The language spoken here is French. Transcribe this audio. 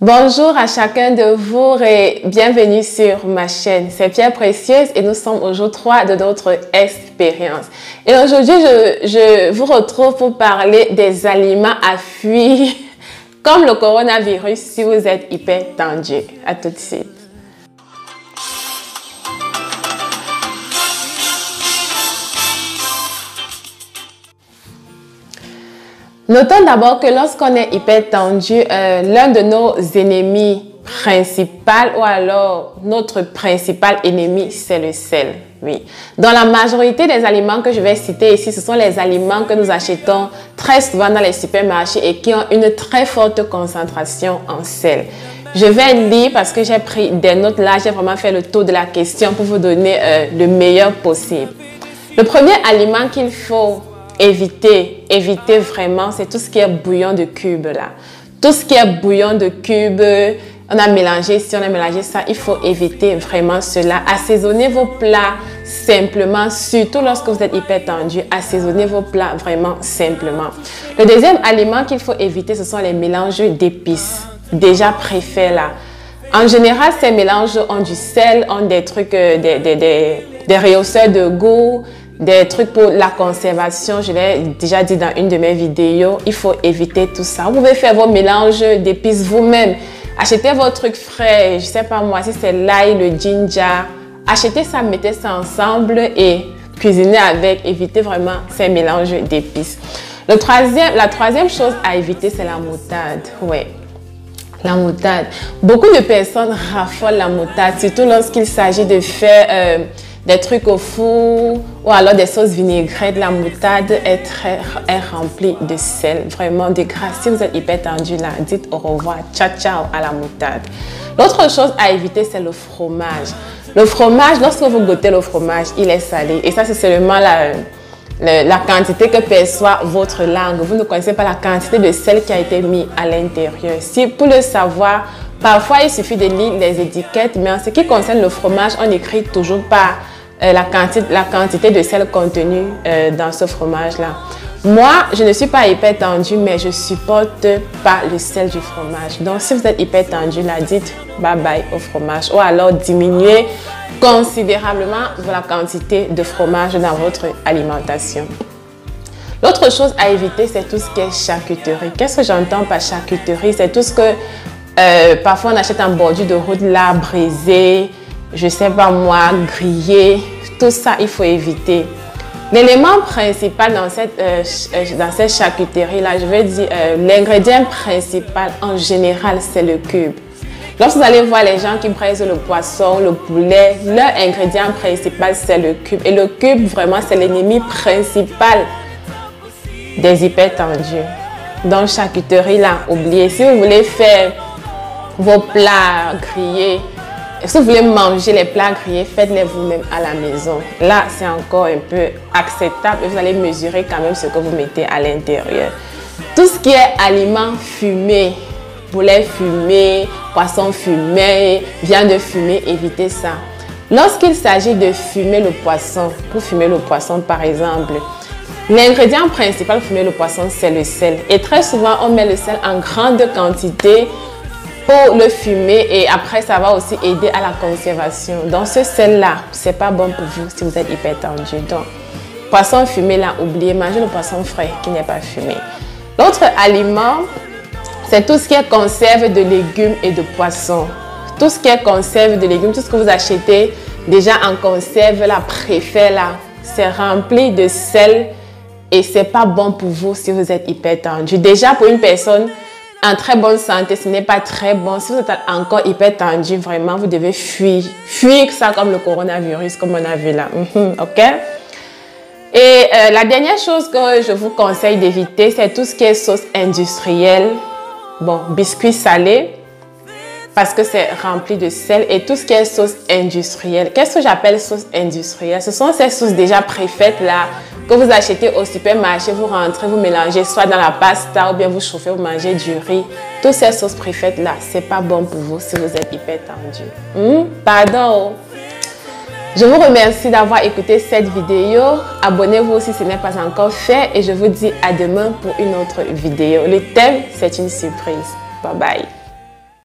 Bonjour à chacun de vous et bienvenue sur ma chaîne. C'est Pierre Précieuse et nous sommes au jour 3 de notre expérience. Et aujourd'hui, je vous retrouve pour parler des aliments à fuir comme le coronavirus si vous êtes hyper tendu. À tout de suite. Notons d'abord que lorsqu'on est hyper tendu, l'un de nos ennemis principaux ou alors notre principal ennemi, c'est le sel. Oui. Dans la majorité des aliments que je vais citer ici, ce sont les aliments que nous achetons très souvent dans les supermarchés et qui ont une très forte concentration en sel. Je vais lire parce que j'ai pris des notes là, j'ai vraiment fait le tour de la question pour vous donner le meilleur possible. Le premier aliment qu'il faut éviter vraiment, c'est tout ce qui est bouillon de cube là. Tout ce qui est bouillon de cube, on a mélangé ça, il faut éviter vraiment cela. Assaisonnez vos plats simplement, surtout lorsque vous êtes hyper tendu, assaisonnez vos plats vraiment simplement. Le deuxième aliment qu'il faut éviter, ce sont les mélanges d'épices, déjà préfaits là. En général, ces mélanges ont du sel, ont des trucs, des rehausseurs de goût, des trucs pour la conservation. Je l'ai déjà dit dans une de mes vidéos, il faut éviter tout ça. Vous pouvez faire vos mélanges d'épices vous-même. Achetez vos trucs frais, je sais pas moi, si c'est l'ail, le ginger, achetez ça, mettez ça ensemble et cuisinez avec. Évitez vraiment ces mélanges d'épices. La troisième chose à éviter, c'est la moutarde. Ouais. La moutarde. Beaucoup de personnes raffolent la moutarde, surtout lorsqu'il s'agit de faire des trucs au four ou alors des sauces vinaigrettes. La moutarde est remplie de sel, vraiment de gras. Si vous êtes hyper tendu là, dites au revoir, ciao ciao à la moutarde. L'autre chose à éviter, c'est le fromage. Le fromage, lorsque vous goûtez le fromage, il est salé et ça c'est seulement la quantité que perçoit votre langue. Vous ne connaissez pas la quantité de sel qui a été mis à l'intérieur. Si pour le savoir, parfois il suffit de lire les étiquettes, mais en ce qui concerne le fromage, on n'écrit toujours pas la quantité de sel contenue dans ce fromage-là. Moi, je ne suis pas hyper tendue, mais je supporte pas le sel du fromage. Donc, si vous êtes hyper tendu, là, dites bye bye au fromage ou alors diminuez considérablement la quantité de fromage dans votre alimentation. L'autre chose à éviter, c'est tout ce qui est charcuterie. Qu'est-ce que j'entends par charcuterie? C'est tout ce que parfois on achète en bordure de route là, brisé, je sais pas moi, grillé. Tout ça, il faut éviter. L'élément principal dans cette charcuterie-là, je vais dire, l'ingrédient principal en général, c'est le cube. Lorsque vous allez voir les gens qui braisent le poisson, le poulet, leur ingrédient principal, c'est le cube. Et le cube, vraiment, c'est l'ennemi principal des hypertendus. Donc, charcuterie, là, oubliez. Si vous voulez faire vos plats grillés, si vous voulez manger les plats grillés, faites-les vous-même à la maison. Là, c'est encore un peu acceptable et vous allez mesurer quand même ce que vous mettez à l'intérieur. Tout ce qui est aliments fumés, poulet fumé, poisson fumé, viande fumée, évitez ça. Lorsqu'il s'agit de fumer le poisson, pour fumer le poisson par exemple, l'ingrédient principal pour fumer le poisson, c'est le sel. Et très souvent, on met le sel en grande quantité pour le fumer et après ça va aussi aider à la conservation. Donc ce sel là, c'est pas bon pour vous si vous êtes hyper tendu. Donc poisson fumé là, oubliez, mangez le poisson frais qui n'est pas fumé. L'autre aliment, c'est tout ce qui est conserve de légumes et de poissons. Tout ce qui est conserve de légumes, tout ce que vous achetez déjà en conserve là, préfet là, c'est rempli de sel et c'est pas bon pour vous si vous êtes hyper tendu. Déjà pour une personne en très bonne santé, ce n'est pas très bon. Si vous êtes encore hyper tendu, vraiment, vous devez fuir. Fuir ça comme le coronavirus, comme on a vu là. Ok? Et la dernière chose que je vous conseille d'éviter, c'est tout ce qui est sauce industrielle. Bon, biscuits salés, parce que c'est rempli de sel. Et tout ce qui est sauce industrielle. Qu'est-ce que j'appelle sauce industrielle? Ce sont ces sauces déjà préfaites là, que vous achetez au supermarché, vous rentrez, vous mélangez soit dans la pasta ou bien vous chauffez, vous mangez du riz. Toutes ces sauces préfaites là, c'est pas bon pour vous si vous êtes hyper tendu. Pardon. Je vous remercie d'avoir écouté cette vidéo. Abonnez-vous si ce n'est pas encore fait et je vous dis à demain pour une autre vidéo. Le thème, c'est une surprise. Bye bye.